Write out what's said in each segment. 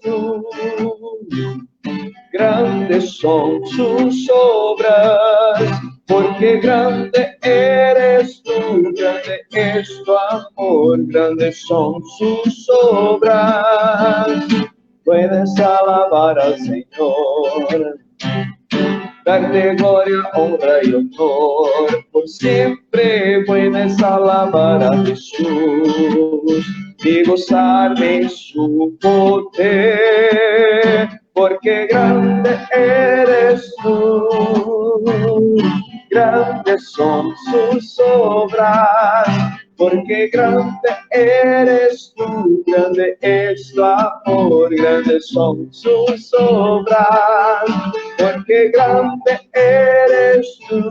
tú. Grandes son sus obras, porque grande eres tú, grande es tu amor, grandes son sus obras. Puedes alabar al Señor, darte gloria, honra y honor, por siempre puedes alabar a Jesús y gozarme en su poder, porque grande eres tú, grandes son sus obras, porque grande eres tú, grande es tu amor, grandes son sus obras, porque grande eres tú,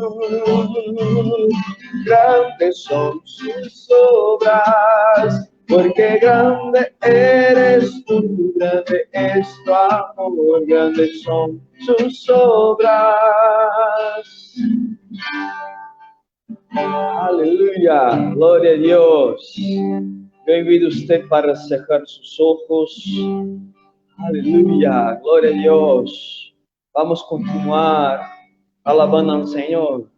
grandes son sus obras, porque grande eres tú, grande es tu amor, grandes son sus obras. Aleluya, gloria a Dios. Yo invito a usted para cerrar sus ojos. Aleluya, gloria a Dios. Vamos a continuar alabando al Señor.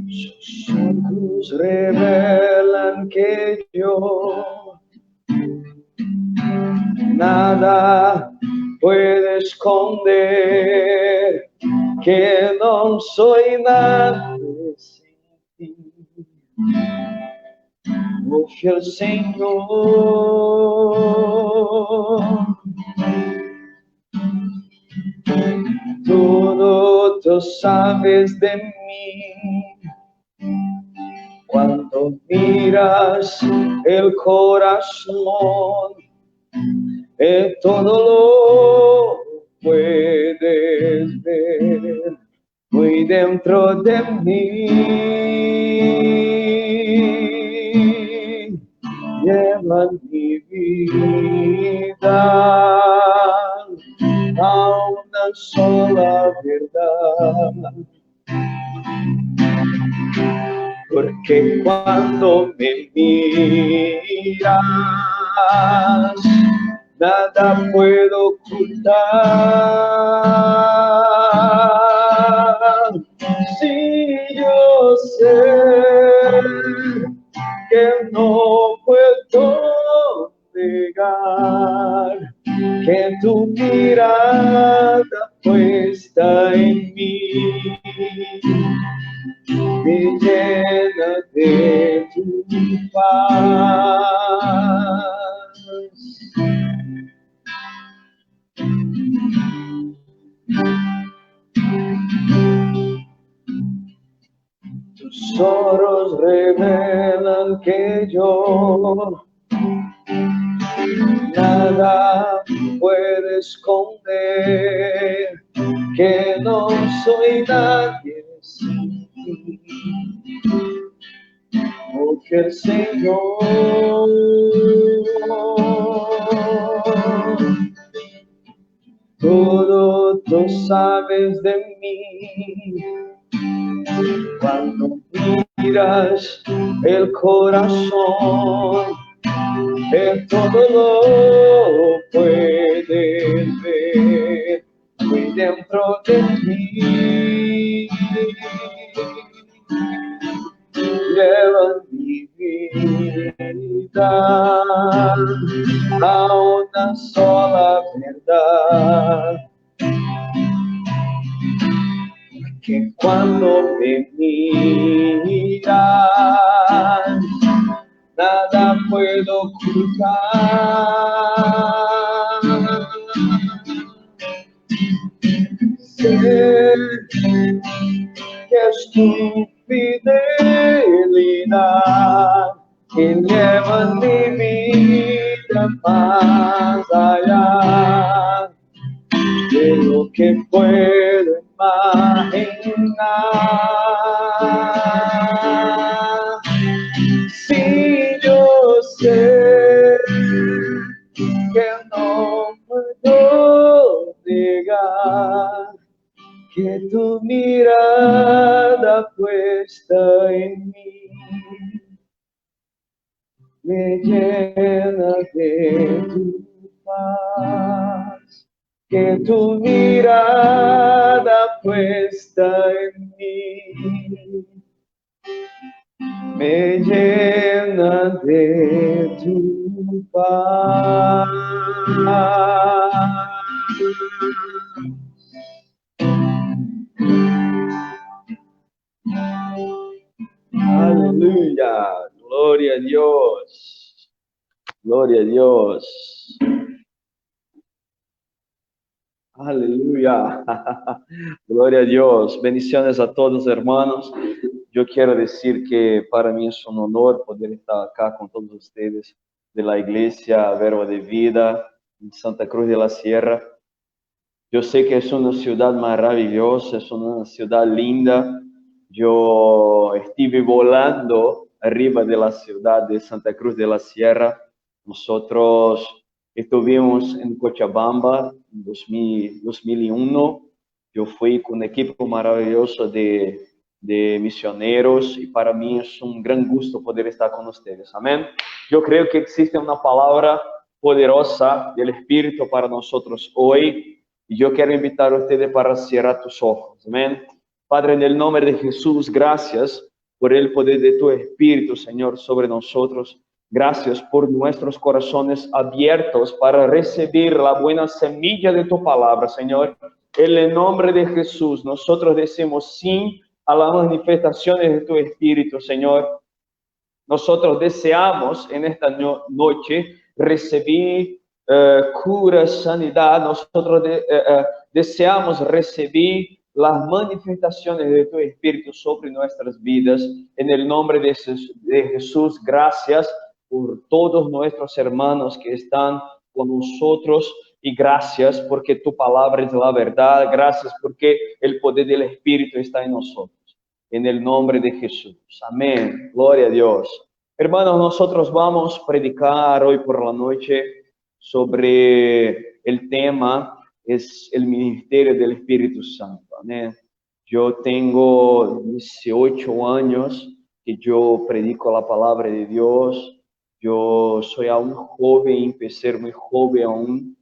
Sus ojos revelan que yo nada puedo esconder, que no soy nadie sin ti. Oh fiel Señor, todo tú sabes de mí. Cuando miras el corazón, todo lo puedes ver muy dentro de mí. Lleva mi vida a una sola verdad. Porque cuando me miras, nada puedo ocultar. Si yo sé que no puedo negar que tu mirada puesta en mí me llena de tu paz. Tus ojos revelan que yo nada puedo esconder, que no soy nadie sin ti. Oh fiel Señor, todo tú sabes de mí. Cuando miras el corazón, todo lo puedes ver muy dentro de mí. Lleva mi vida a una sola verdad. Que cuando me miras, nada puedo ocultar. Sé que es tu fidelidad que lleva mi vida más allá de lo que puedo imaginar. Si yo sé que no puedo negar que tu mirada puesta en mí me llena de tu paz, que tu mirada puesta en mí me llena de tu paz. Aleluya, gloria a Dios, gloria a Dios. Aleluya, gloria a Dios. Bendiciones a todos, hermanos. Yo quiero decir que para mí es un honor poder estar acá con todos ustedes de la Iglesia Verbo de Vida en Santa Cruz de la Sierra. Yo sé que es una ciudad maravillosa, es una ciudad linda. Yo estuve volando arriba de la ciudad de Santa Cruz de la Sierra. Nosotros estuvimos en Cochabamba en 2001. Yo fui con un equipo maravilloso de misioneros y para mí es un gran gusto poder estar con ustedes. Amén. Yo creo que existe una palabra poderosa del Espíritu para nosotros hoy. Y yo quiero invitar a ustedes para cerrar tus ojos. Amén. Padre, en el nombre de Jesús, gracias por el poder de tu Espíritu, Señor, sobre nosotros. Gracias por nuestros corazones abiertos para recibir la buena semilla de tu palabra, Señor. En el nombre de Jesús, nosotros decimos sí a las manifestaciones de tu Espíritu, Señor. Nosotros deseamos en esta noche recibir cura, sanidad. Nosotros deseamos recibir las manifestaciones de tu Espíritu sobre nuestras vidas. En el nombre de Jesús, gracias por todos nuestros hermanos que están con nosotros y gracias porque tu palabra es la verdad. Gracias porque el poder del Espíritu está en nosotros. En el nombre de Jesús. Amén. Gloria a Dios. Hermanos, nosotros vamos a predicar hoy por la noche sobre el tema, es el ministerio del Espíritu Santo. Amén. Yo tengo 18 años que yo predico la palabra de Dios. Yo soy aún joven, empecé muy joven aún.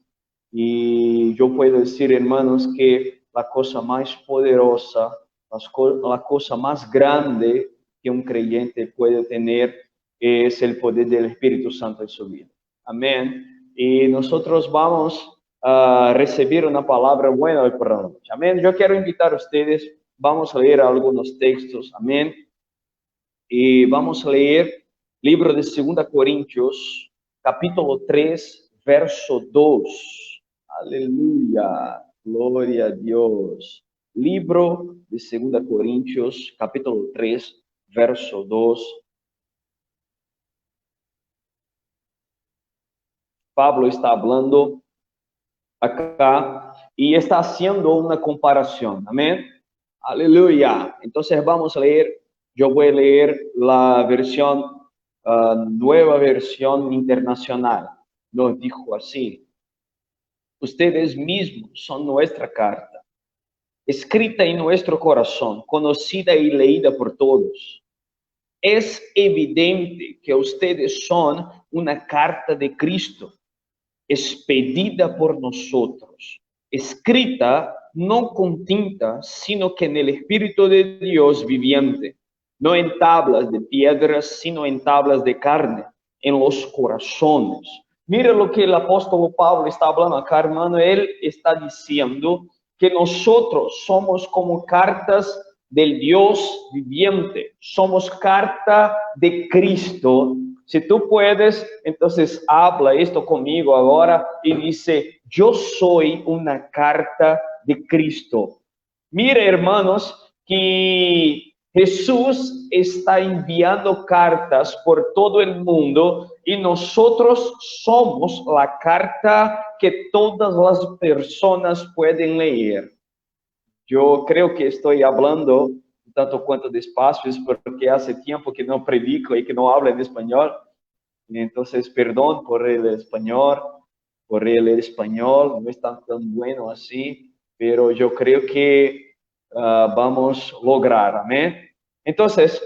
Y yo puedo decir, hermanos, que la cosa más poderosa, la cosa más grande que un creyente puede tener es el poder del Espíritu Santo en su vida. Amén. Y nosotros vamos a recibir una palabra buena hoy por la noche. Amén. Yo quiero invitar a ustedes, vamos a leer algunos textos. Amén. Y vamos a leer libro de 2 Corintios, capítulo 3, verso 2. Aleluya, gloria a Dios. Libro de 2 Corintios, capítulo 3, verso 2. Pablo está hablando acá y está haciendo una comparación. Amén. Aleluya. Entonces vamos a leer. Yo voy a leer la versión, nueva versión internacional. Nos dijo así: ustedes mismos son nuestra carta, escrita en nuestro corazón, conocida y leída por todos. Es evidente que ustedes son una carta de Cristo, expedida por nosotros, escrita no con tinta, sino que en el Espíritu de Dios viviente, no en tablas de piedras, sino en tablas de carne, en los corazones. Mira lo que el apóstol Pablo está hablando acá, hermano. Él está diciendo que nosotros somos como cartas del Dios viviente, somos carta de Cristo. Si tú puedes, entonces habla esto conmigo ahora y dice: yo soy una carta de Cristo. Mire, hermanos, que Jesús está enviando cartas por todo el mundo y nosotros somos la carta que todas las personas pueden leer. Yo creo que estoy hablando un tanto cuanto despacio, es porque hace tiempo que no predico y que no hablo en español. Entonces, perdón por el español, no es tan bueno así, pero yo creo que vamos a lograr, amén. Entonces,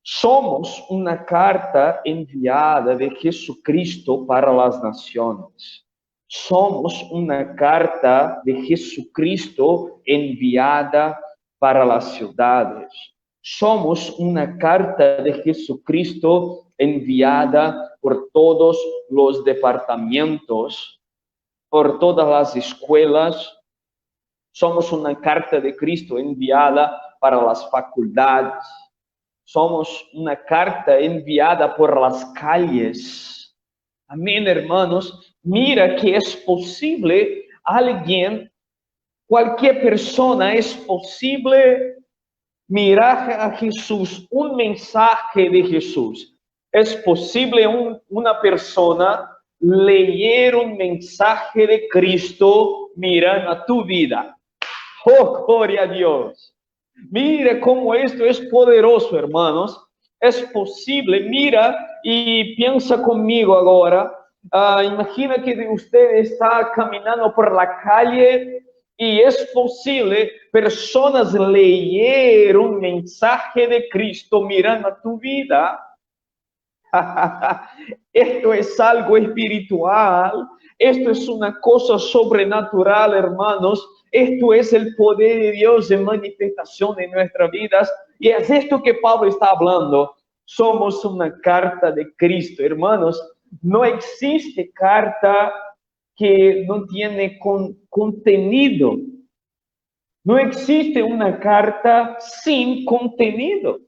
Somos una carta enviada de Jesucristo para las naciones. Somos una carta de Jesucristo enviada para las ciudades. Somos una carta de Jesucristo enviada por todos los departamentos, por todas las escuelas. Somos una carta de Cristo enviada para las facultades. Somos una carta enviada por las calles. Amén, hermanos. Mira que es posible alguien, cualquier persona, es posible mirar a Jesús, un mensaje de Jesús. Es posible una persona leer un mensaje de Cristo mirando a tu vida. Oh, gloria a Dios. Mira cómo esto es poderoso, hermanos. Es posible. Mira y piensa conmigo ahora. Imagina que usted está caminando por la calle y es posible personas leer un mensaje de Cristo mirando a tu vida. Esto es algo espiritual. Esto es una cosa sobrenatural, hermanos. Esto es el poder de Dios en manifestación en nuestras vidas. Y es esto que Pablo está hablando. Somos una carta de Cristo, hermanos. No existe carta que no tiene contenido. No existe una carta sin contenido.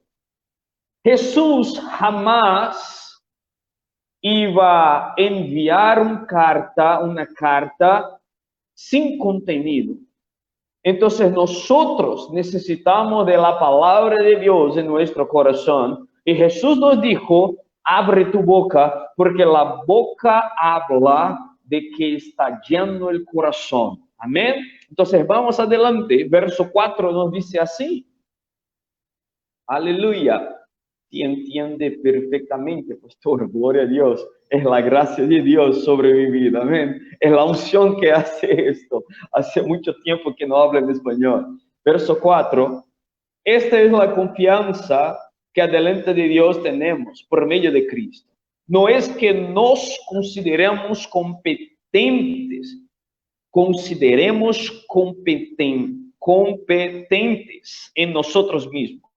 Jesús jamás iba a enviar una carta sin contenido. Entonces nosotros necesitamos de la palabra de Dios en nuestro corazón. Y Jesús nos dijo, abre tu boca, porque la boca habla de que está lleno el corazón. Amén. Entonces vamos adelante. Verso 4 nos dice así. Aleluya. Y entiende perfectamente, pastor, gloria a Dios. Es la gracia de Dios sobre mi vida, amén. Es la unción que hace esto. Hace mucho tiempo que no hablo en español. Verso 4. Esta es la confianza que adelante de Dios tenemos por medio de Cristo. No es que nos consideremos competentes en nosotros mismos.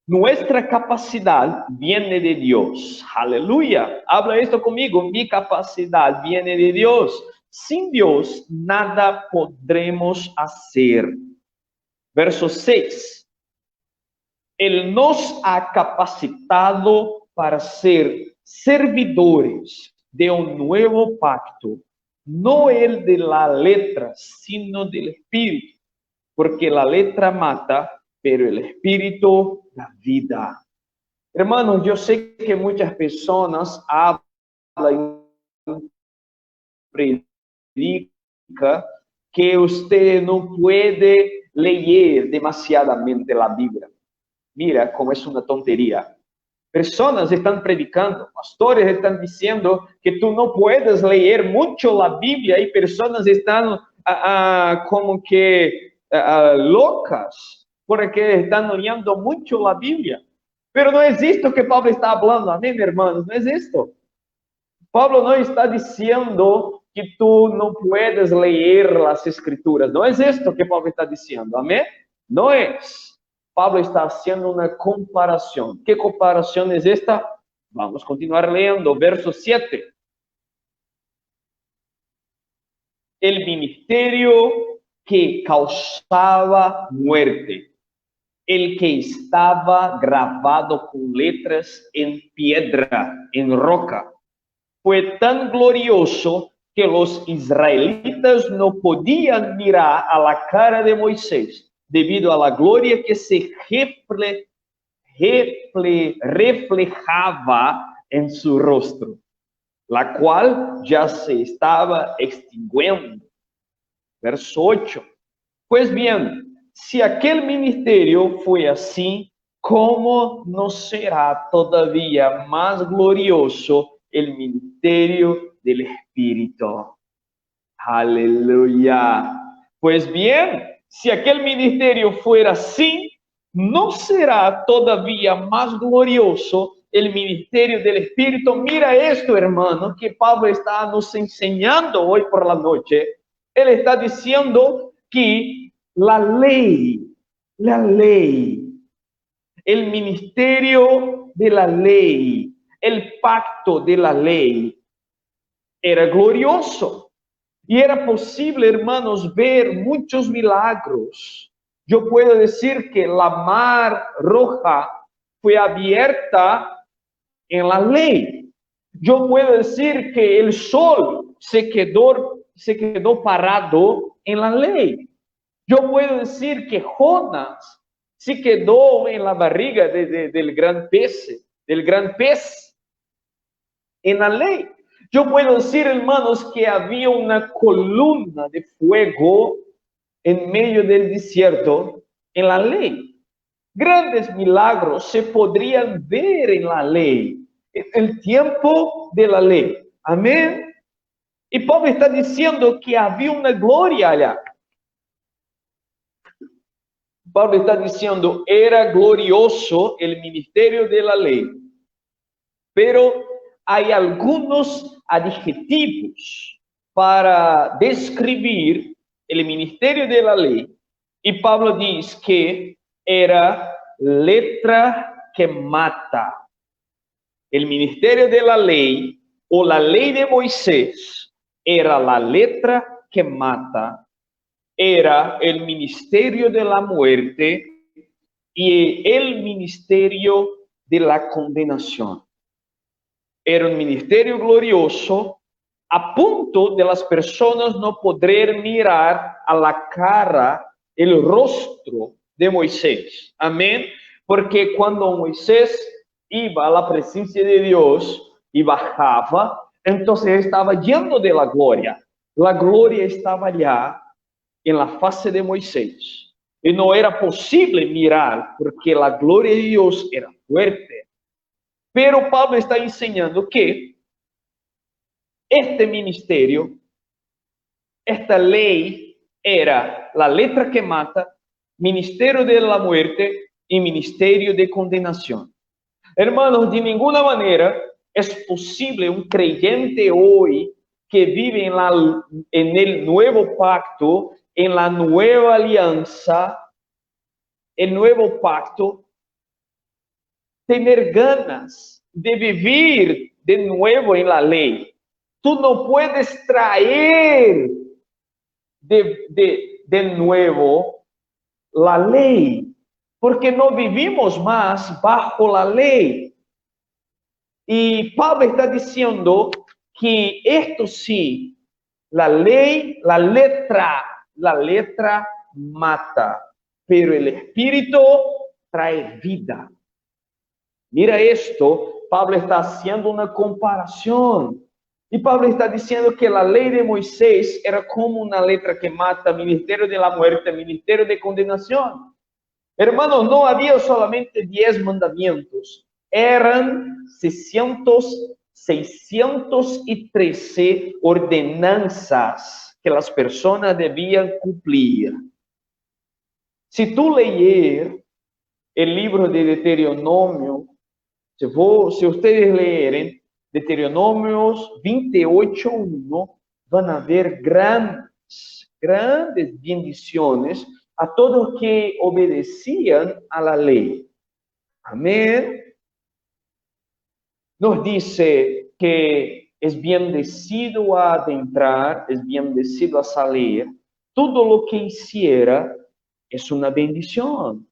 Nuestra capacidad viene de Dios. Aleluya. Habla esto conmigo. Mi capacidad viene de Dios. Sin Dios, nada podremos hacer. Verso 6. Él nos ha capacitado para ser servidores de un nuevo pacto, no el de la letra, sino del espíritu, porque la letra mata, pero el espíritu da vida. Hermanos, yo sé que muchas personas hablan y predican que usted no puede leer demasiadamente la Biblia. Mira cómo es una tontería. Personas están predicando, pastores están diciendo que tú no puedes leer mucho la Biblia y personas están como que locas porque están leyendo mucho la Biblia. Pero no es esto que Pablo está hablando, amén, hermanos, no es esto. Pablo no está diciendo que tú no puedes leer las escrituras, no es esto que Pablo está diciendo, amén, no es. Pablo está haciendo una comparación. ¿Qué comparación es esta? Vamos a continuar leyendo, verso 7. El ministerio que causaba muerte, el que estaba grabado con letras en piedra, en roca, fue tan glorioso que los israelitas no podían mirar a la cara de Moisés, debido a la gloria que se reflejaba en su rostro, la cual ya se estaba extinguiendo. Verso 8. Pues bien, si aquel ministerio fue así, ¿cómo no será todavía más glorioso el ministerio del Espíritu? Aleluya. Pues bien, si aquel ministerio fuera así, ¿no será todavía más glorioso el ministerio del Espíritu? Mira esto, hermano, que Pablo está nos enseñando hoy por la noche. Él está diciendo que la ley, el ministerio de la ley, el pacto de la ley, era glorioso. Y era posible, hermanos, ver muchos milagros. Yo puedo decir que la mar roja fue abierta en la ley. Yo puedo decir que el sol se quedó parado en la ley. Yo puedo decir que Jonás se quedó en la barriga del gran pez en la ley. Yo puedo decir, hermanos, que había una columna de fuego en medio del desierto en la ley. Grandes milagros se podrían ver en la ley, en el tiempo de la ley. Amén. Y Pablo está diciendo que había una gloria allá. Pablo está diciendo, era glorioso el ministerio de la ley, pero hay algunos adjetivos para describir el ministerio de la ley, y Pablo dice que era letra que mata. El ministerio de la ley, o la ley de Moisés, era la letra que mata, era el ministerio de la muerte y el ministerio de la condenación. Era un ministerio glorioso a punto de las personas no poder mirar a la cara, el rostro de Moisés. Amén. Porque cuando Moisés iba a la presencia de Dios y bajaba, entonces estaba lleno de la gloria. La gloria estaba allá en la fase de Moisés. Y no era posible mirar porque la gloria de Dios era fuerte. Pero Pablo está enseñando que este ministerio, esta ley, era la letra que mata, ministerio de la muerte y ministerio de condenación. Hermanos, de ninguna manera es posible un creyente hoy que vive en el nuevo pacto, en la nueva alianza, el nuevo pacto, tener ganas de vivir de nuevo en la ley. Tú no puedes traer de nuevo la ley, porque no vivimos más bajo la ley. Y Pablo está diciendo que esto sí, la ley, la letra mata, pero el Espíritu trae vida. Mira esto, Pablo está haciendo una comparación. Y Pablo está diciendo que la ley de Moisés era como una letra que mata, ministerio de la muerte, ministerio de condenación. Hermanos, no había solamente 10 mandamientos, eran 613 ordenanzas que las personas debían cumplir. Si tú lees el libro de Deuteronomio, si ustedes leen Deuteronomios 28:1, van a ver grandes bendiciones a todos que obedecían a la ley. Amén. Nos dice que es bendecido a adentrar, es bendecido a salir. Todo lo que hiciera es una bendición.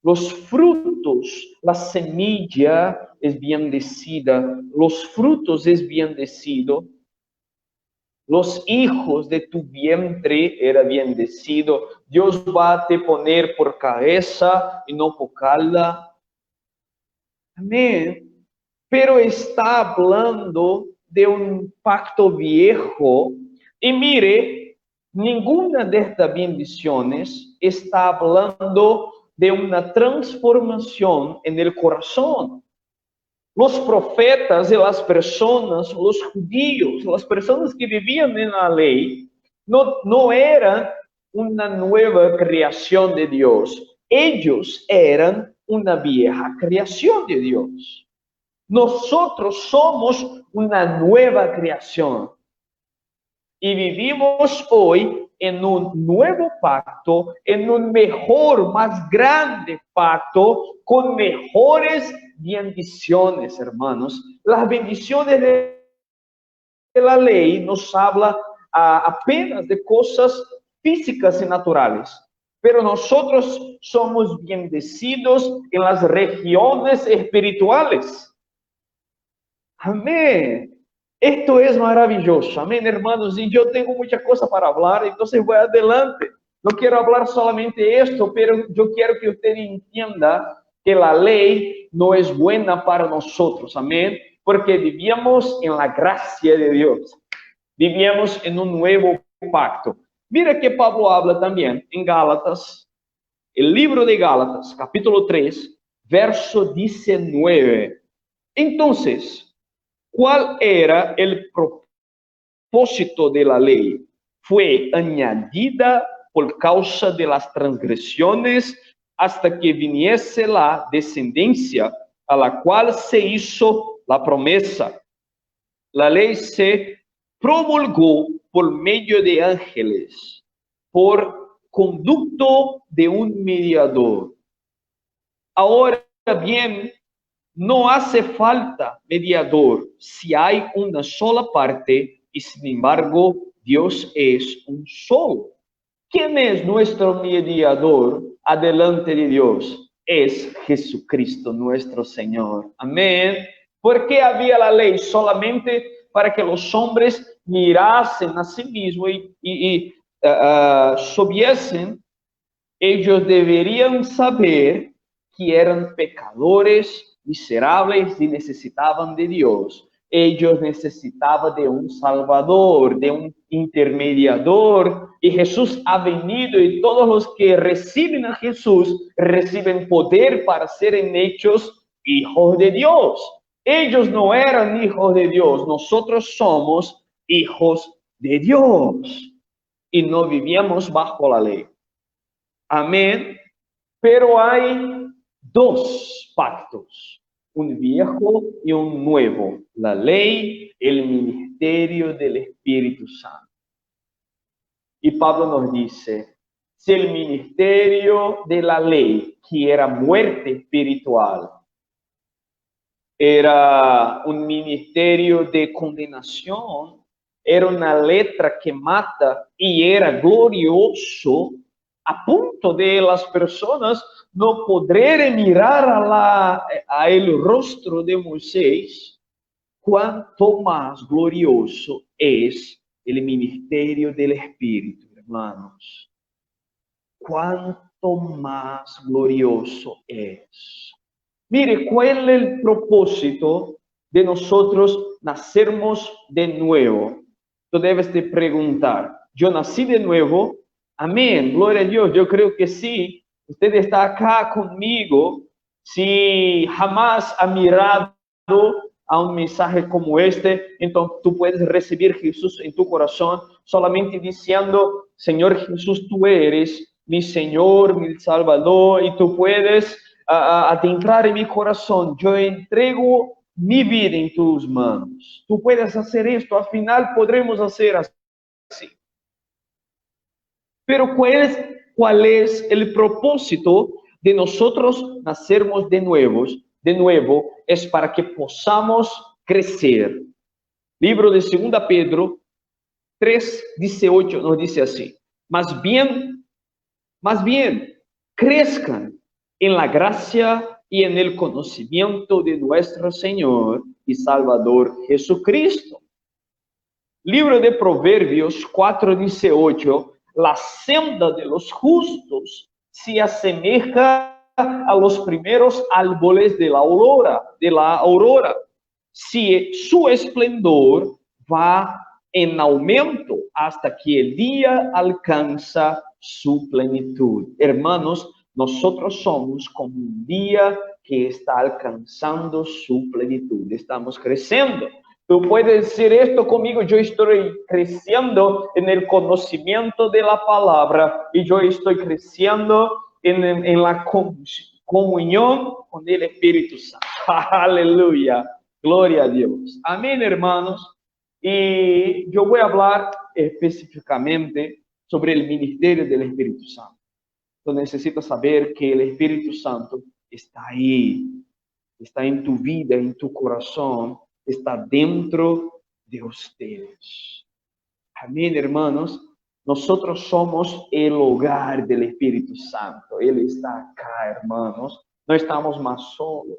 Los frutos, la semilla es bendecida, los frutos es bendecido, los hijos de tu vientre era bendecido. Dios va a te poner por cabeza y no por cola. Amén. Pero está hablando de un pacto viejo. Y mire, ninguna de estas bendiciones está hablando de una transformación en el corazón. Los profetas y las personas, los judíos, las personas que vivían en la ley, no eran una nueva creación de Dios. Ellos eran una vieja creación de Dios. Nosotros somos una nueva creación y vivimos hoy en un nuevo pacto, en un mejor, más grande pacto, con mejores bendiciones, hermanos. Las bendiciones de la ley nos habla apenas de cosas físicas y naturales, pero nosotros somos bendecidos en las regiones espirituales. Amén. Esto es maravilloso. Amén, hermanos. Y yo tengo mucha cosa para hablar, entonces voy adelante. No quiero hablar solamente esto, pero yo quiero que usted entienda que la ley no es buena para nosotros. Amén. Porque vivíamos en la gracia de Dios. Vivíamos en un nuevo pacto. Mira que Pablo habla también en Gálatas, el libro de Gálatas, capítulo 3, verso 19. Entonces, ¿cuál era el propósito de la ley? Fue añadida por causa de las transgresiones hasta que viniese la descendencia a la cual se hizo la promesa. La ley se promulgó por medio de ángeles, por conducto de un mediador. Ahora bien, no hace falta mediador si hay una sola parte y sin embargo Dios es un solo. ¿Quién es nuestro mediador adelante de Dios? Es Jesucristo nuestro Señor. Amén. ¿Por qué había la ley? Solamente para que los hombres mirasen a sí mismos y supiesen. Ellos deberían saber que eran pecadores, miserables y necesitaban de Dios. Ellos necesitaban de un Salvador, de un intermediador, y Jesús ha venido y todos los que reciben a Jesús reciben poder para ser hechos hijos de Dios. Ellos no eran hijos de Dios, nosotros somos hijos de Dios y no vivíamos bajo la ley. Amén. Pero hay dos pactos, un viejo y un nuevo, la ley, el ministerio del Espíritu Santo. Y Pablo nos dice, si el ministerio de la ley, que era muerte espiritual, era un ministerio de condenación, era una letra que mata y era glorioso, a punto de las personas no poder mirar a el rostro de Moisés, cuánto más glorioso es el ministerio del Espíritu, hermanos. Cuánto más glorioso es. Mire, ¿cuál es el propósito de nosotros nacermos de nuevo? Tú debes de preguntar, ¿yo nací de nuevo? Amén, gloria a Dios, yo creo que sí. Usted está acá conmigo. Si jamás ha mirado a un mensaje como este, entonces tú puedes recibir Jesús en tu corazón solamente diciendo, Señor Jesús, tú eres mi Señor, mi Salvador, y tú puedes adentrar en mi corazón. Yo entrego mi vida en tus manos. Tú puedes hacer esto, al final podremos hacer así. Pero ¿cuál es el propósito de nosotros nacermos de nuevo? De nuevo, es para que podamos crecer. Libro de 2 Pedro 3:18 nos dice así: más bien, crezcan en la gracia y en el conocimiento de nuestro Señor y Salvador Jesucristo. Libro de Proverbios 4:18, la senda de los justos se asemeja a los primeros árboles de la aurora. Si su esplendor va en aumento hasta que el día alcanza su plenitud. Hermanos, nosotros somos como un día que está alcanzando su plenitud. Estamos creciendo. Tú puedes decir esto conmigo, yo estoy creciendo en el conocimiento de la palabra y yo estoy creciendo en la comunión con el Espíritu Santo. Aleluya. Gloria a Dios. Amén, hermanos. Y yo voy a hablar específicamente sobre el ministerio del Espíritu Santo. Tú necesitas saber que el Espíritu Santo está ahí, está en tu vida, en tu corazón, está dentro de ustedes. Amén, hermanos. Nosotros somos el hogar del Espíritu Santo. Él está acá, hermanos. No estamos más solos.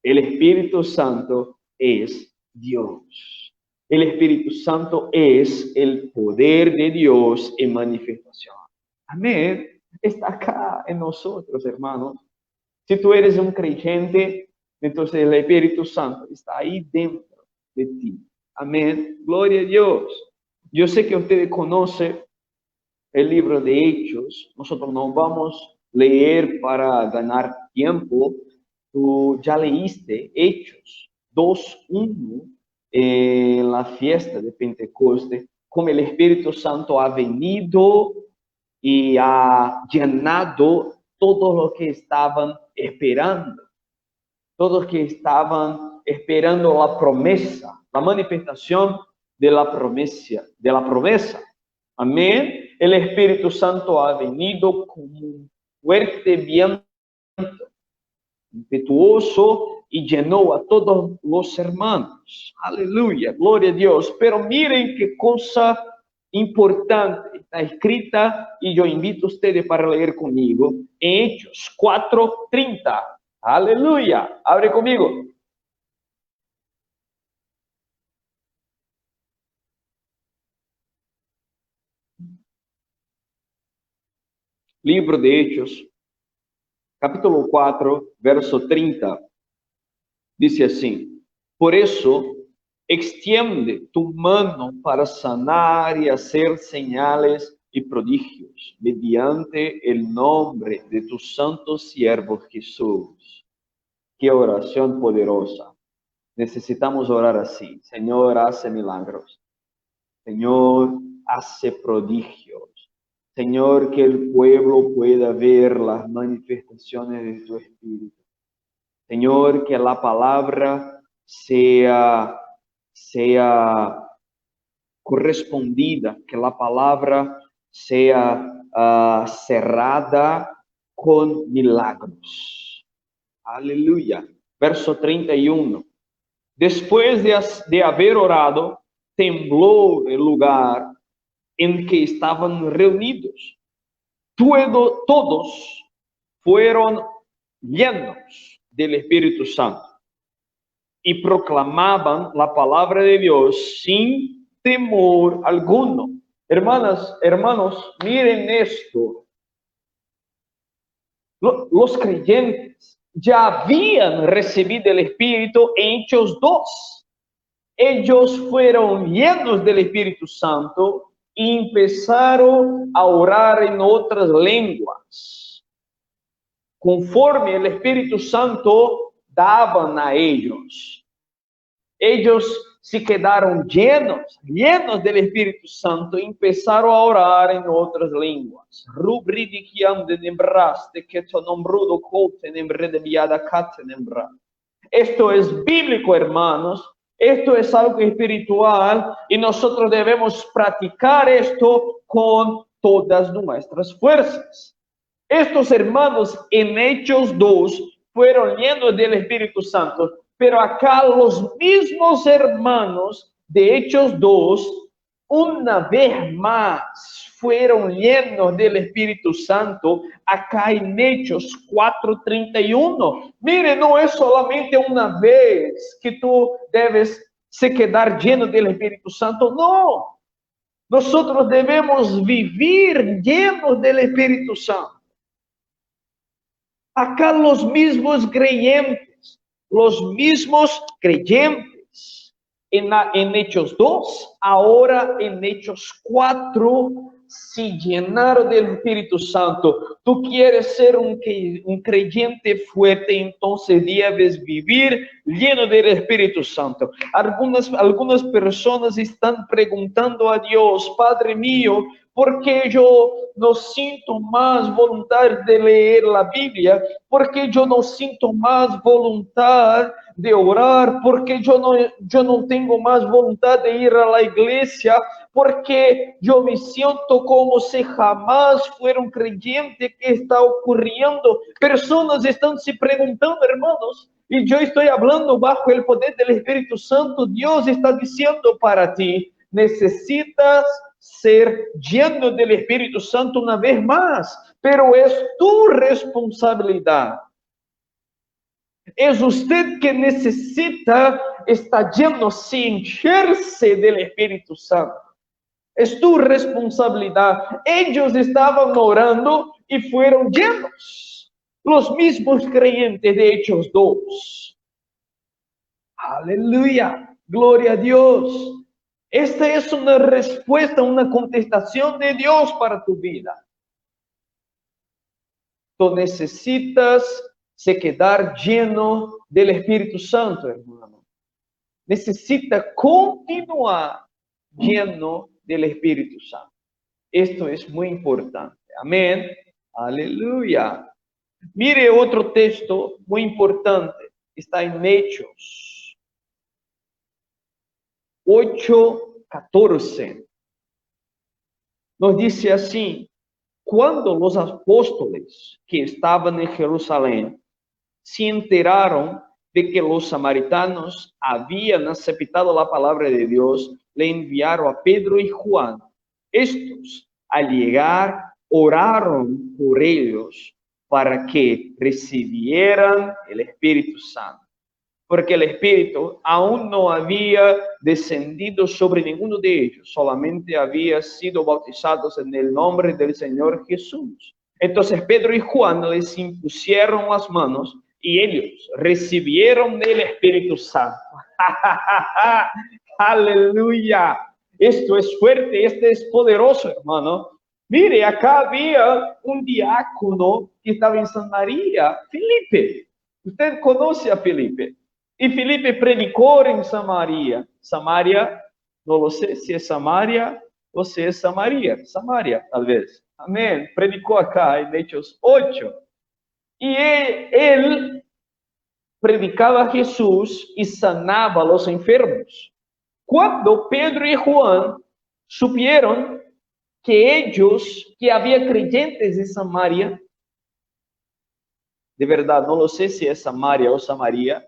El Espíritu Santo es Dios. El Espíritu Santo es el poder de Dios en manifestación. Amén. Está acá en nosotros, hermanos. Si tú eres un creyente, entonces el Espíritu Santo está ahí dentro de ti. Amén. Gloria a Dios. Yo sé que ustedes conocen el libro de Hechos. Nosotros no vamos a leer para ganar tiempo. Tú ya leíste Hechos 2:1 en la fiesta de Pentecostés, como el Espíritu Santo ha venido y ha llenado todo lo que estaban esperando. Todos que estaban esperando la promesa, la manifestación de la promesa. Amén. El Espíritu Santo ha venido como un fuerte viento impetuoso y llenó a todos los hermanos. Aleluya, gloria a Dios. Pero miren qué cosa importante está escrita y yo invito a ustedes para leer conmigo en Hechos 4:30. Aleluya, abre conmigo. Libro de Hechos, capítulo 4, verso 30. Dice así: por eso, extiende tu mano para sanar y hacer señales y prodigios mediante el nombre de tu santo siervo Jesús. Qué oración poderosa. Necesitamos orar así. Señor, hace milagros. Señor, hace prodigios. Señor, que el pueblo pueda ver las manifestaciones de tu Espíritu. Señor, que la palabra sea correspondida, que la palabra sea cerrada con milagros. Aleluya. Verso 31. Después de haber orado, tembló el lugar en que estaban reunidos. Todos fueron llenos del Espíritu Santo y proclamaban la palabra de Dios sin temor alguno. Hermanas, hermanos, miren esto. Los creyentes ya habían recibido el Espíritu en Hechos 2. Ellos fueron llenos del Espíritu Santo y empezaron a orar en otras lenguas, conforme el Espíritu Santo daban a ellos. Ellos se quedaron llenos del Espíritu Santo y empezaron a orar en otras lenguas. Esto es bíblico, hermanos. Esto es algo espiritual y nosotros debemos practicar esto con todas nuestras fuerzas. Estos hermanos en Hechos 2 fueron llenos del Espíritu Santo, pero acá los mismos hermanos de Hechos 2, una vez más, fueron llenos del Espíritu Santo acá en Hechos 4:31. Mire, no es solamente una vez que tú debes se quedar lleno del Espíritu Santo, no. Nosotros debemos vivir llenos del Espíritu Santo. Acá los mismos creyentes en Hechos 2, ahora en Hechos 4, se llenaron del Espíritu Santo. Tú quieres ser un creyente fuerte, entonces debes vivir lleno del Espíritu Santo. Algunas personas están preguntando a Dios: Padre mío, porque yo no siento más voluntad de leer la Biblia, porque yo no siento más voluntad de orar, porque yo no tengo más voluntad de ir a la iglesia, porque yo me siento como si jamás fuera un creyente. ¿Qué está ocurriendo? Personas están se preguntando, hermanos, y yo estoy hablando bajo el poder del Espíritu Santo. Dios está diciendo para ti, necesitas ser lleno del Espíritu Santo una vez más, pero es tu responsabilidad. Es usted que necesita estar lleno, encherse del Espíritu Santo. Es tu responsabilidad. Ellos estaban orando y fueron llenos. Los mismos creyentes de Hechos 2. Aleluya. Gloria a Dios. Esta es una respuesta, una contestación de Dios para tu vida. Tú necesitas se quedar lleno del Espíritu Santo, hermano. Necesita continuar lleno del Espíritu Santo. Esto es muy importante. Amén. Aleluya. Mire otro texto muy importante. Está en Hechos 8:14. Nos dice así: cuando los apóstoles que estaban en Jerusalén se enteraron de que los samaritanos habían aceptado la palabra de Dios, le enviaron a Pedro y Juan. Estos, al llegar, oraron por ellos para que recibieran el Espíritu Santo, porque el Espíritu aún no había descendido sobre ninguno de ellos, solamente había sido bautizados en el nombre del Señor Jesús. Entonces Pedro y Juan les impusieron las manos y ellos recibieron el Espíritu Santo. Aleluya. Esto es fuerte, esto es poderoso, hermano. Mire, acá había un diácono que estaba en Samaria, Felipe. Usted conoce a Felipe. Y Felipe predicó en Samaria. Samaria, no lo sé si es Samaria o si es Samaria. Samaria, tal vez. Amén. Predicó acá en Hechos 8. Y él predicaba a Jesús y sanaba a los enfermos. Cuando Pedro y Juan supieron que había creyentes en Samaria, de verdad, no lo sé si es Samaria o Samaria.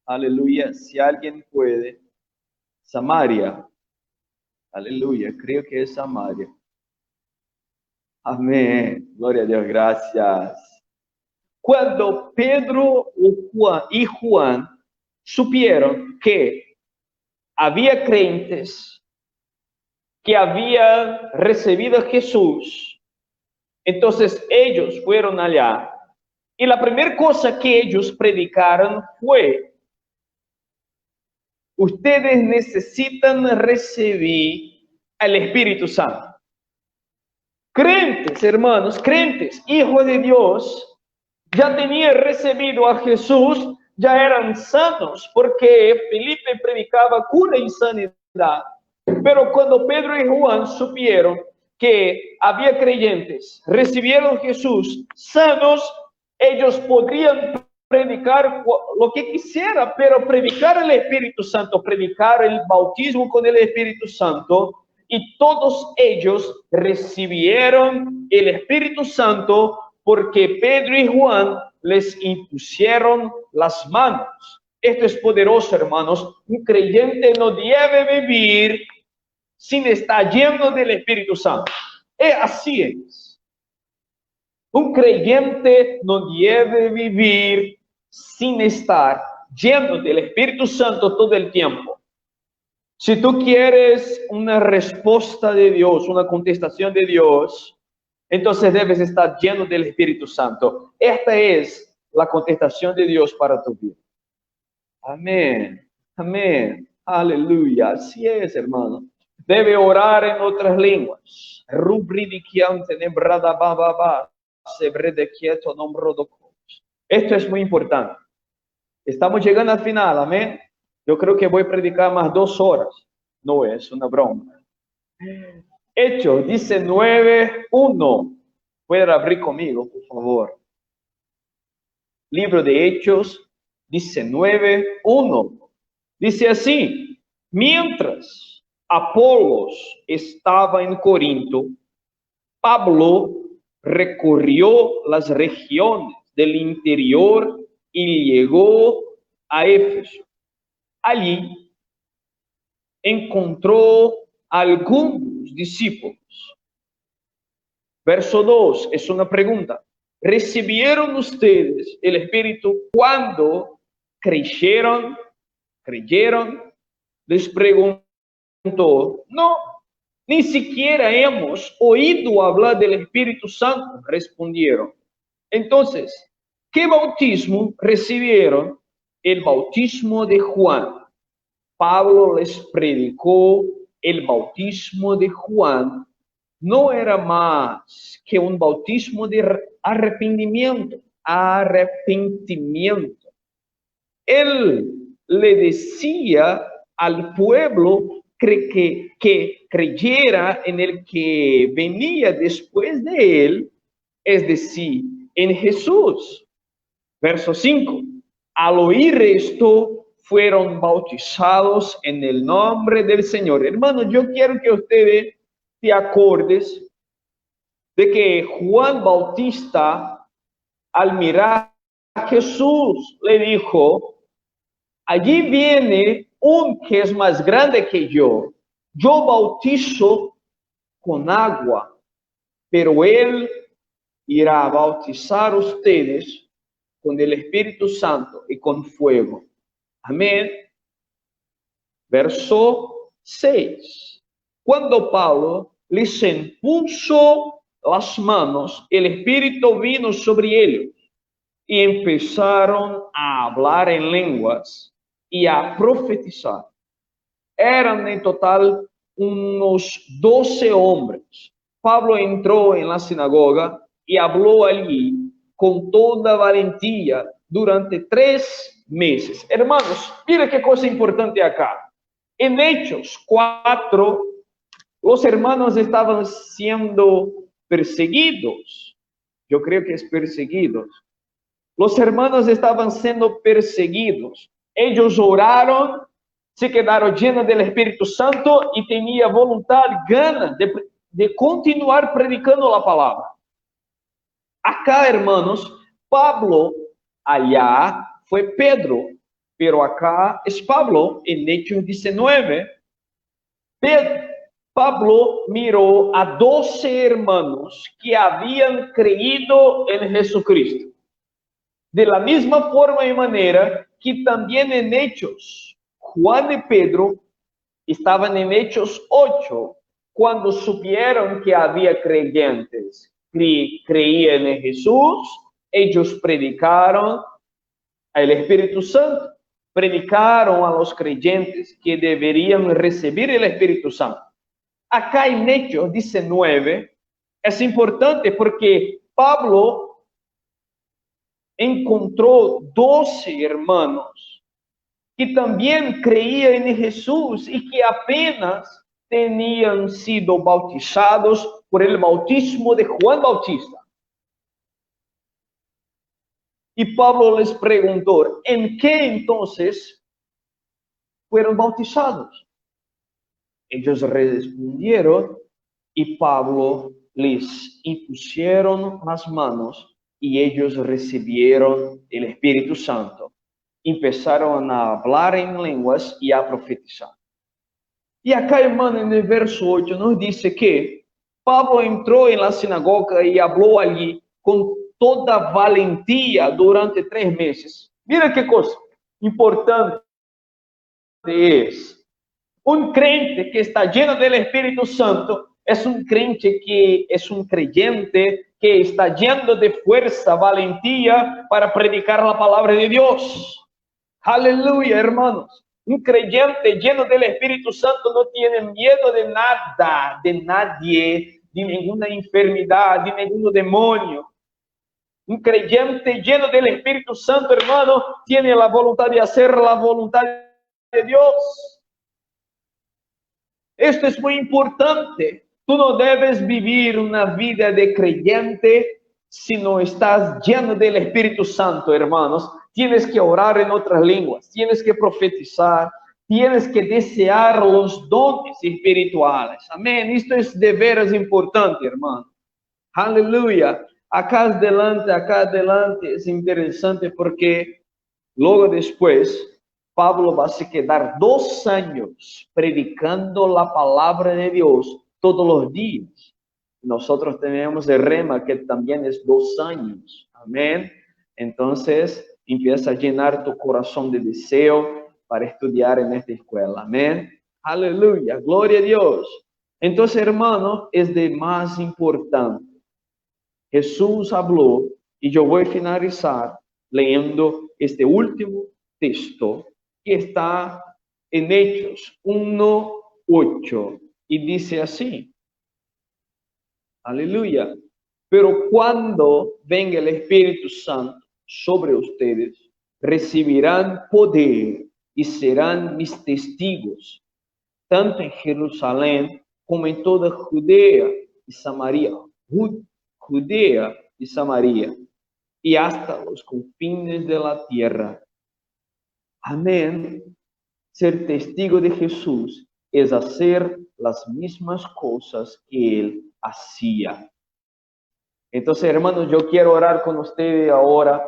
Aleluya, si alguien puede. Samaria. Aleluya, creo que es Samaria. Amén. Gloria a Dios, gracias. Cuando Pedro y Juan supieron que había creyentes que habían recibido a Jesús, entonces ellos fueron allá. Y la primera cosa que ellos predicaron fue: ustedes necesitan recibir el Espíritu Santo. Creyentes, hermanos, creyentes, hijos de Dios, ya tenían recibido a Jesús, ya eran sanos, porque Felipe predicaba cura y sanidad. Pero cuando Pedro y Juan supieron que había creyentes, recibieron a Jesús sanos, ellos podrían predicar lo que quisiera, pero predicar el Espíritu Santo, predicar el bautismo con el Espíritu Santo, y todos ellos recibieron el Espíritu Santo porque Pedro y Juan les impusieron las manos. Esto es poderoso, hermanos. Un creyente no debe vivir sin estar lleno del Espíritu Santo. Así es. Un creyente no debe vivir sin estar lleno del Espíritu Santo todo el tiempo. Si tú quieres una respuesta de Dios, una contestación de Dios, entonces debes estar lleno del Espíritu Santo. Esta es la contestación de Dios para tu vida. Amén. Amén. Aleluya. Así es, hermano. Debe orar en otras lenguas. Esto es muy importante. Estamos llegando al final, amén. Yo creo que voy a predicar más 2 horas. No es una broma. Hechos 19:1. Pueden abrir conmigo, por favor. Libro de Hechos 19:1. Dice así: mientras Apolos estaba en Corinto, Pablo recorrió las regiones del interior y llegó a Éfeso. Allí encontró algunos discípulos. Verso 2 es una pregunta. ¿Recibieron ustedes el Espíritu cuando creyeron? Les preguntó. No, ni siquiera hemos oído hablar del Espíritu Santo, respondieron. Entonces, ¿qué bautismo recibieron? El bautismo de Juan. Pablo les predicó el bautismo de Juan. No era más que un bautismo de arrepentimiento. Él le decía al pueblo que creyera en el que venía después de él, es decir, en Jesús. Verso 5. Al oír esto, fueron bautizados en el nombre del Señor. Hermanos, yo quiero que ustedes te acordes de que Juan Bautista, al mirar a Jesús, le dijo: allí viene un que es más grande que yo. Yo bautizo con agua, pero él irá a bautizar a ustedes con el Espíritu Santo y con fuego. Amén. Verso 6. Cuando Pablo les impuso las manos, el Espíritu vino sobre ellos y empezaron a hablar en lenguas y a profetizar. Eran en total unos 12 hombres. Pablo entró en la sinagoga y habló allí con toda valentía durante 3 meses. Hermanos, mire qué cosa importante acá. En Hechos 4, los hermanos estaban siendo perseguidos. Yo creo que es perseguidos. Los hermanos estaban siendo perseguidos. Ellos oraron, se quedaron llenos del Espíritu Santo y tenían voluntad, ganas de continuar predicando la palabra. Acá, hermanos, Pablo, allá fue Pedro, pero acá es Pablo, en Hechos 19. Pablo miró a 12 hermanos que habían creído en Jesucristo. De la misma forma y manera que también en Hechos, Juan y Pedro estaban en Hechos 8, cuando supieron que había creyentes que creían en Jesús, ellos predicaron al Espíritu Santo, predicaron a los creyentes que deberían recibir el Espíritu Santo. Acá en Hechos 19 es importante porque Pablo encontró 12 hermanos que también creían en Jesús y que apenas tenían sido bautizados por el bautismo de Juan Bautista. Y Pablo les preguntó: ¿en qué entonces fueron bautizados? Ellos respondieron y Pablo les impusieron las manos y ellos recibieron el Espíritu Santo. Empezaron a hablar en lenguas y a profetizar. Y acá, hermano, en el verso 8 nos dice que Pablo entró en la sinagoga y habló allí con toda valentía durante 3 meses. Mira qué cosa importante es. Un creyente que está lleno del Espíritu Santo es un creyente que es un creyente que está lleno de fuerza, valentía para predicar la palabra de Dios. Aleluya, hermanos. Un creyente lleno del Espíritu Santo no tiene miedo de nada, de nadie, de ninguna enfermedad, de ningún demonio. Un creyente lleno del Espíritu Santo, hermano, tiene la voluntad de hacer la voluntad de Dios. Esto es muy importante. Tú no debes vivir una vida de creyente si no estás lleno del Espíritu Santo, hermanos. Tienes que orar en otras lenguas, tienes que profetizar, tienes que desear los dones espirituales. Amén. Esto es de veras importante, hermano. Aleluya. Acá adelante es interesante porque luego después Pablo va a se quedar 2 años predicando la palabra de Dios todos los días. Nosotros tenemos el rema que también es 2 años. Amén. Entonces empieza a llenar tu corazón de deseo para estudiar en esta escuela. Amén. Aleluya. Gloria a Dios. Entonces, hermano, es de más importante. Jesús habló y yo voy a finalizar leyendo este último texto que está en Hechos 1:8 y dice así, aleluya, pero cuando venga el Espíritu Santo sobre ustedes, recibirán poder y serán mis testigos, tanto en Jerusalén como en toda Judea y Samaria. Judea y Samaria, y hasta los confines de la tierra. Amén. Ser testigo de Jesús es hacer las mismas cosas que Él hacía. Entonces, hermanos, yo quiero orar con ustedes ahora.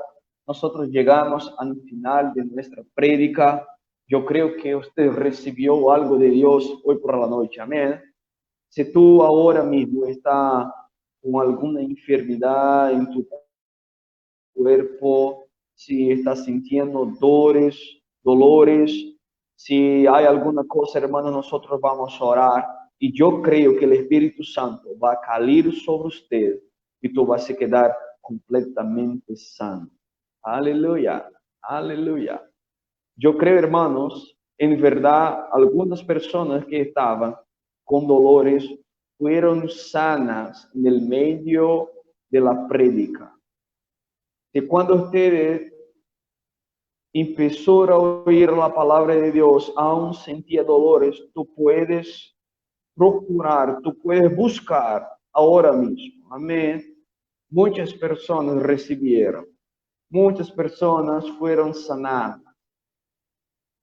Nosotros llegamos al final de nuestra prédica. Yo creo que usted recibió algo de Dios hoy por la noche. Amén. Si tú ahora mismo estás con alguna enfermedad en tu cuerpo, si estás sintiendo dolores, si hay alguna cosa, hermano, nosotros vamos a orar. Y yo creo que el Espíritu Santo va a caer sobre usted y tú vas a quedar completamente sano. Aleluya, aleluya. Yo creo, hermanos, en verdad, algunas personas que estaban con dolores fueron sanas en el medio de la prédica. Y cuando ustedes empezó a oír la palabra de Dios, aún sentía dolores, tú puedes procurar, tú puedes buscar ahora mismo. Amén. Muchas personas recibieron, muchas personas fueron sanadas.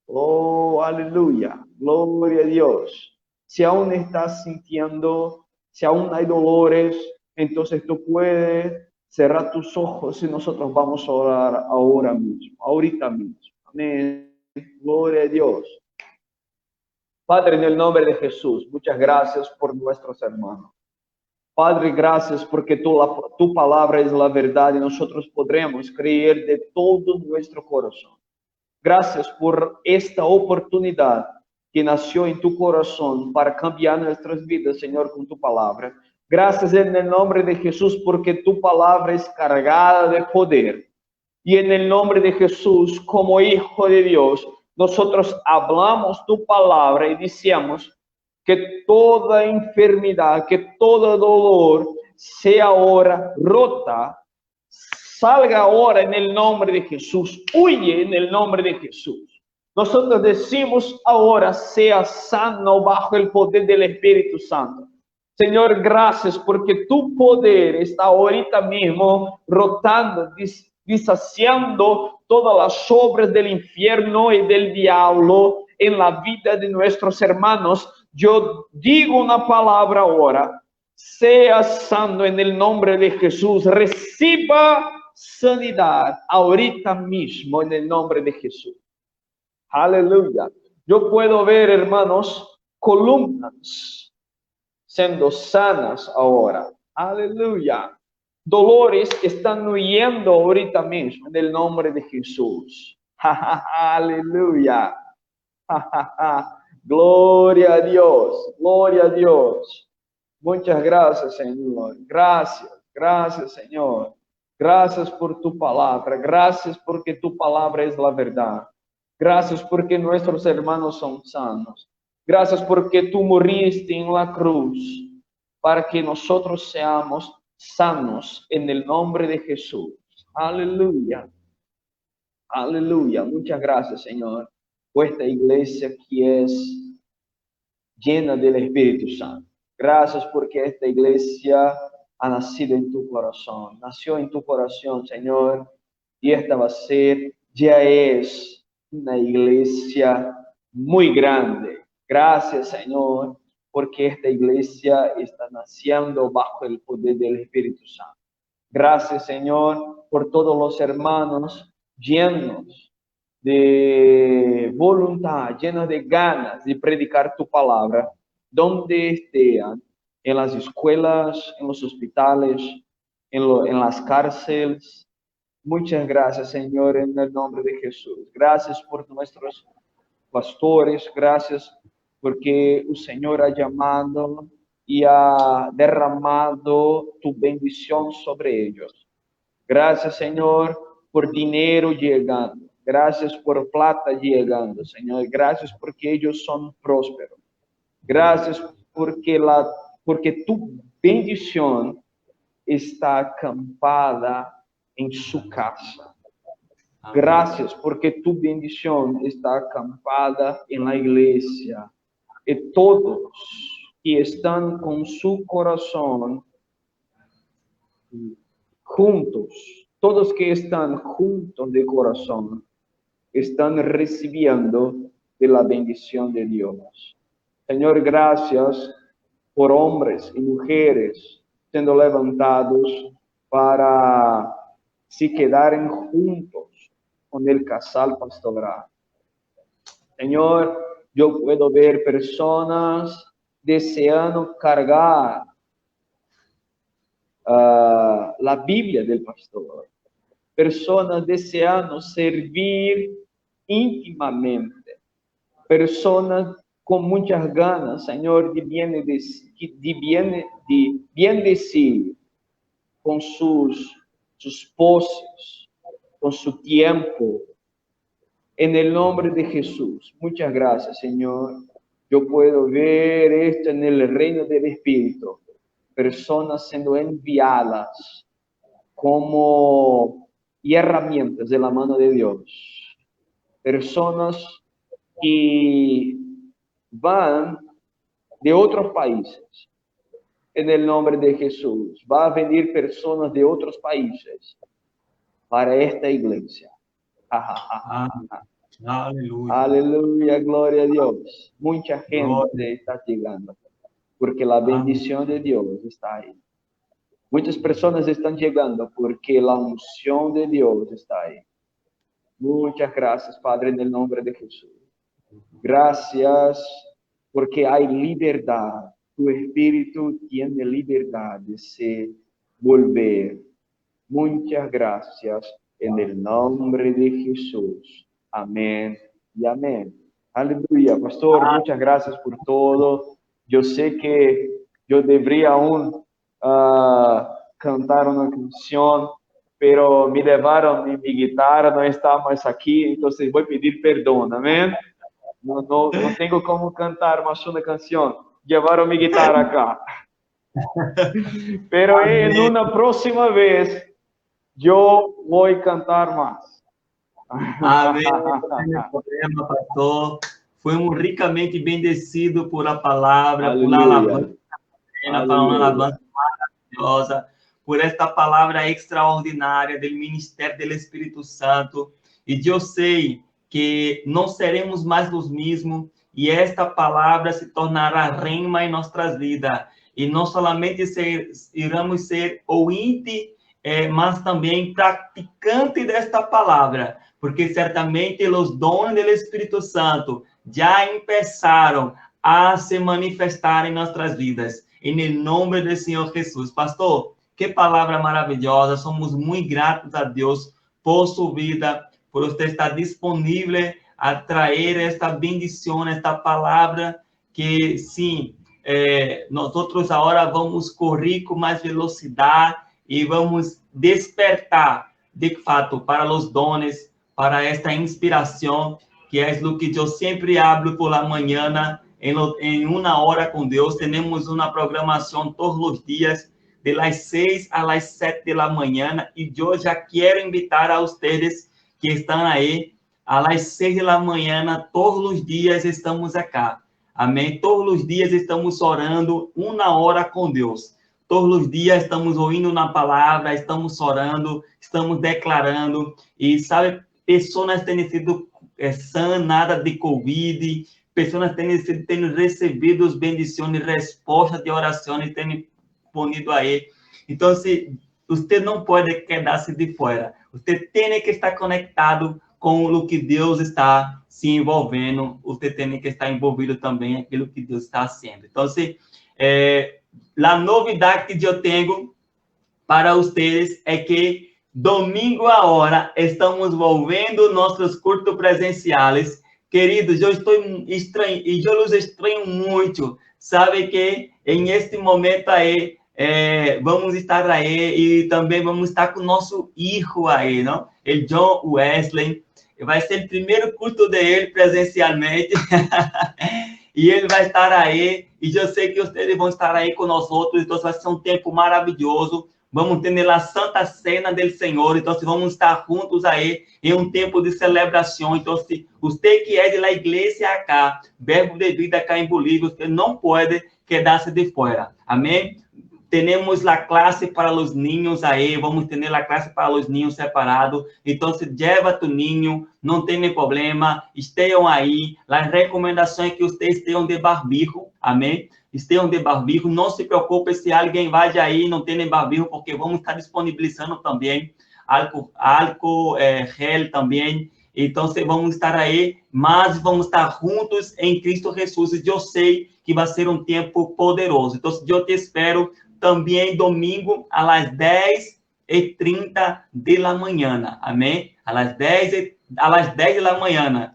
Oh, aleluya, gloria a Dios. Si aún estás sintiendo, si aún hay dolores, entonces tú puedes cerrar tus ojos y nosotros vamos a orar ahora mismo, ahorita mismo. Amén. Gloria a Dios. Padre, en el nombre de Jesús, muchas gracias por nuestros hermanos. Padre, gracias porque tu palabra es la verdad y nosotros podremos creer de todo nuestro corazón. Gracias por esta oportunidad que nació en tu corazón para cambiar nuestras vidas, Señor, con tu palabra. Gracias en el nombre de Jesús porque tu palabra es cargada de poder. Y en el nombre de Jesús, como Hijo de Dios, nosotros hablamos tu palabra y decimos que toda enfermedad, que todo dolor sea ahora rota, salga ahora en el nombre de Jesús, huye en el nombre de Jesús. Nosotros decimos ahora, sea sano bajo el poder del Espíritu Santo. Señor, gracias porque tu poder está ahorita mismo rotando, deshaciendo todas las obras del infierno y del diablo en la vida de nuestros hermanos. Yo digo una palabra ahora, sea sano en el nombre de Jesús, reciba sanidad ahorita mismo en el nombre de Jesús. Aleluya. Yo puedo ver, hermanos, columnas siendo sanas ahora. Aleluya. Dolores están huyendo ahorita mismo en el nombre de Jesús. Aleluya. Gloria a Dios. Gloria a Dios. Muchas gracias, Señor. Gracias, Señor. Gracias por tu palabra. Gracias porque tu palabra es la verdad. Gracias porque nuestros hermanos son sanos. Gracias porque tú moriste en la cruz para que nosotros seamos sanos en el nombre de Jesús. Aleluya. Aleluya. Muchas gracias, Señor, por esta iglesia que es llena del Espíritu Santo. Gracias porque esta iglesia ha nacido en tu corazón. Nació en tu corazón, Señor. Y esta va a ser, ya es una iglesia muy grande. Gracias, Señor, porque esta iglesia está naciendo bajo el poder del Espíritu Santo. Gracias, Señor, por todos los hermanos llenos de voluntad, llenos de ganas de predicar tu palabra, donde estén, en las escuelas, en los hospitales, en las cárceles. Muchas gracias, Señor, en el nombre de Jesús. Gracias por nuestros pastores, gracias porque el Señor ha llamado y ha derramado tu bendición sobre ellos. Gracias, Señor, por dinero llegando. Gracias por plata llegando, Señor. Gracias porque ellos son prósperos. Gracias porque tu bendición está acampada en su casa. Gracias porque tu bendición está acampada en la iglesia. Y todos que están con su corazón juntos, todos que están juntos de corazón, están recibiendo de la bendición de Dios. Señor, gracias por hombres y mujeres siendo levantados para se quedarem juntos con el casal pastoral. Señor, yo puedo ver personas deseando cargar la Biblia del pastor, personas deseando servir íntimamente, personas con muchas ganas, Señor, de bendecir con sus poses, con su tiempo, en el nombre de Jesús. Muchas gracias, Señor. Yo puedo ver esto en el reino del Espíritu, personas siendo enviadas como herramientas de la mano de Dios, personas que van de otros países, en el nombre de Jesús. Va a venir personas de otros países para esta iglesia. Aleluya. Aleluya, gloria a Dios. Mucha gente está llegando, porque la bendición de Dios está ahí. Muchas personas están llegando porque la unción de Dios está ahí. Muchas gracias, Padre, en el nombre de Jesús. Gracias porque hay libertad. Tu espíritu tiene libertad de se volver. Muchas gracias en el nombre de Jesús. Amén y amén. Aleluya, pastor, muchas gracias por todo. Yo sé que yo debería aún cantar una canción, pero me llevaron mi guitarra, no está más aquí, entonces voy a pedir perdón, amén. No tengo como cantar más una canción. Llevaron mi guitarra acá. Pero en una próxima vez yo voy a cantar más. Amém. Problema, pastor. Fuimos ricamente bendecidos por a palavra, por a alabança, por uma alabança maravilhosa, por esta palavra extraordinária do ministério do Espírito Santo. E eu sei que não seremos mais os mesmos, e esta palavra se tornará rema em nossas vidas. E não somente iremos ser ouvintes, mas também praticante desta palavra, porque certamente os dons do Espírito Santo já começaram a se manifestar em nossas vidas. Em nome do Senhor Jesus. Pastor, que palavra maravilhosa. Somos muito gratos a Deus por sua vida, por você estar disponível a trazer esta bendição, esta palavra que, sim, nós agora vamos correr com mais velocidade e vamos despertar, de fato, para os dones, para esta inspiração, que é o que eu sempre hablo por la manhã, em uma hora com Deus. Temos uma programação todos os dias, de las 6 a las 7 da manhã, e eu já quero invitar a vocês que estão aí, a las 6 da manhã, todos os dias estamos acá. Amém? Todos os dias estamos orando 1 hora com Deus. Todos os dias estamos ouvindo na palavra, estamos orando, estamos declarando. E, sabe, pessoas têm sido sanadas de Covid, pessoas têm recebido as bendições, respostas de orações, têm ponido aí. Então, você não pode quedar-se de fora. Você tem que estar conectado com o que Deus está se envolvendo. Você tem que estar envolvido também em aquilo que Deus está fazendo. Então, a novidade que eu tenho para vocês é que domingo a hora estamos volvendo nossos cultos presenciais. Queridos, eu estou estranho e eu os estranho muito. Sabe que em este momento aí vamos estar aí e também vamos estar com o nosso filho aí, não? O John Wesley. Vai ser o primeiro culto dele presencialmente. E ele vai estar aí, e eu sei que vocês vão estar aí com nós outros, então vai ser um tempo maravilhoso. Vamos ter a Santa Cena do Senhor, então vamos estar juntos aí em um tempo de celebração. Então, se você que é da igreja acá, Verbo de Vida acá em Bolívia, você não pode quedar-se de fora. Amém? Temos a classe para os ninhos aí, vamos ter a classe para os ninhos separado. Então, se leva tu ninho, não tem problema, estejam aí. As recomendações é que vocês estejam de barbijo, amém? Estejam de barbijo, não se preocupe se alguém vai aí não tem barbijo, porque vamos estar disponibilizando também álcool gel também. Então, vamos estar aí, mas vamos estar juntos em Cristo Jesus. E eu sei que vai ser um tempo poderoso. Então, eu te espero também domingo, às 10h30 da manhã, amém? Às 10 da manhã,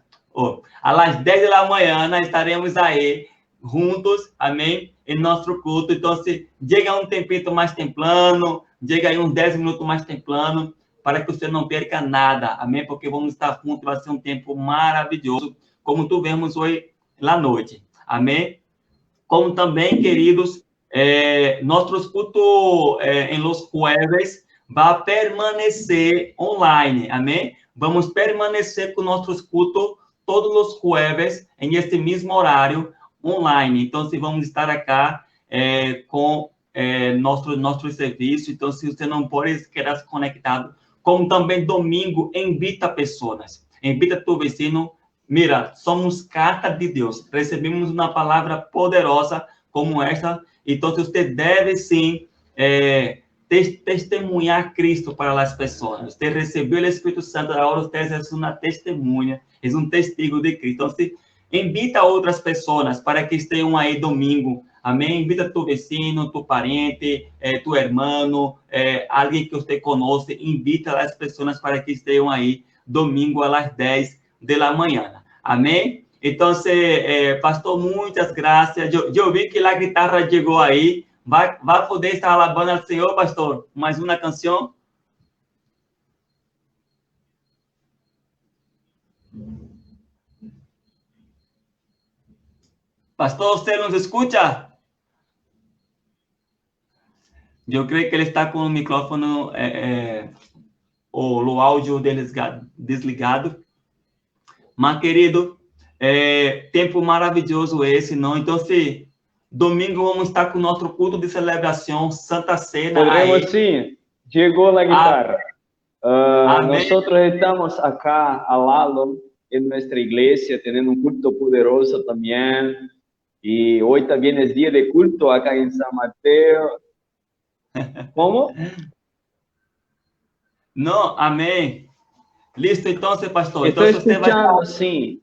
às 10 da manhã estaremos aí, juntos, amém? Em nosso culto. Então, se chega um tempinho mais temprano, chega aí uns 10 minutos mais temprano, para que você não perca nada, amém? Porque vamos estar juntos, vai ser um tempo maravilhoso, como tu vemos hoje, à noite, amém? Como também, queridos, nossos cultos em los jueves vai permanecer online, amém? Vamos permanecer com nossos cultos todos os jueves em este mesmo horário online. Então, vamos estar acá com nosso serviço. Então, se você não pode quedar se conectado, como também domingo, invita pessoas, invita tu vecino. Mira, somos carta de Deus, recebemos uma palavra poderosa como essa. Então, você deve, sim, testemunhar Cristo para as pessoas. Você recebeu o Espírito Santo, agora você é uma testemunha, é um testigo de Cristo. Então, você invita outras pessoas para que estejam aí domingo, amém? Invita tu vecino, tu parente, tu irmão, alguém que você conhece, invita as pessoas para que estejam aí domingo às 10 da manhã, amém? Então, pastor, muitas graças. Eu vi que a guitarra chegou aí. Vai poder estar alabando ao Senhor, pastor? Mais uma canção? Pastor, você nos escuta? Eu creio que ele está com o microfone, o áudio desligado. Mas, querido, tempo maravilhoso esse, não? Então, domingo vamos estar com o nosso culto de celebração, Santa Cena. Podemos sim, chegou a guitarra. Nosotros estamos acá al lado en nuestra iglesia, teniendo un culto poderoso también. Y hoy también es día de culto acá en San Mateo. ¿Cómo? No, amén. Listo, entonces, pastor. Estoy Entonces, escuchando, sí.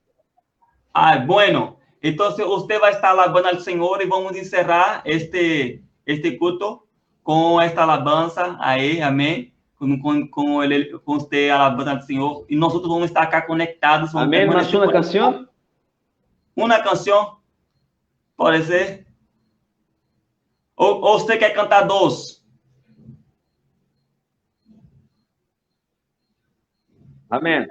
Bueno. Entonces, usted va a estar alabando al Señor y vamos a encerrar este culto con esta alabanza ahí, amén. Con usted alabando al Señor. Y nosotros vamos a estar acá conectados. Amén. ¿Más una canción? Una canción, pode ser? Ou você quer cantar dos? Amém.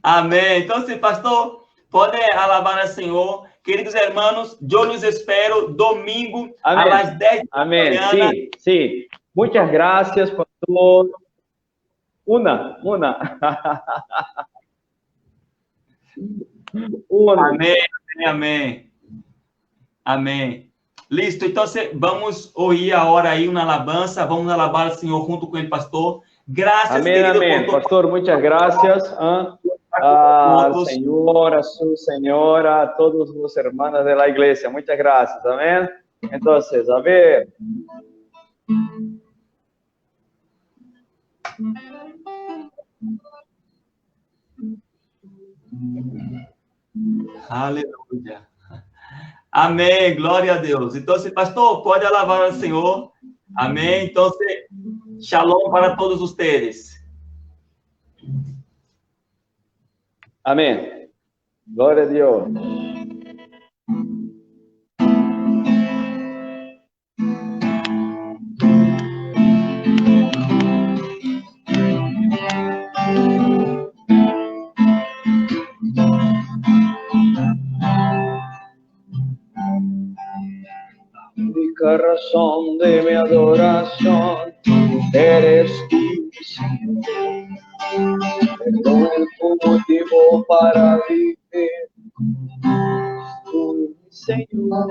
Amém. Então, pastor, pode alabar ao Senhor. Queridos irmãos, eu los espero domingo às 10 da manhã. Amém. Sim. Muitas graças, pastor. Una. Amém, amém, amém. Amém. Listo, então vamos ouvir agora aí uma alabança, vamos alabar o Senhor junto com ele, pastor. Graças, amém, querido, amém. por todo... Pastor, muitas graças al Señor, a su señora, a todos los hermanos de la iglesia. Muchas gracias, amén. Entonces, a ver. Aleluia. Amém, glória a Deus. Então, pastor, pode alabar ao Senhor. Amém. Então, shalom para todos vocês. Amém. Glória a Deus. única razón de mi adoración eres tú, Señor. Eres el motivo para vivir, tú, Señor.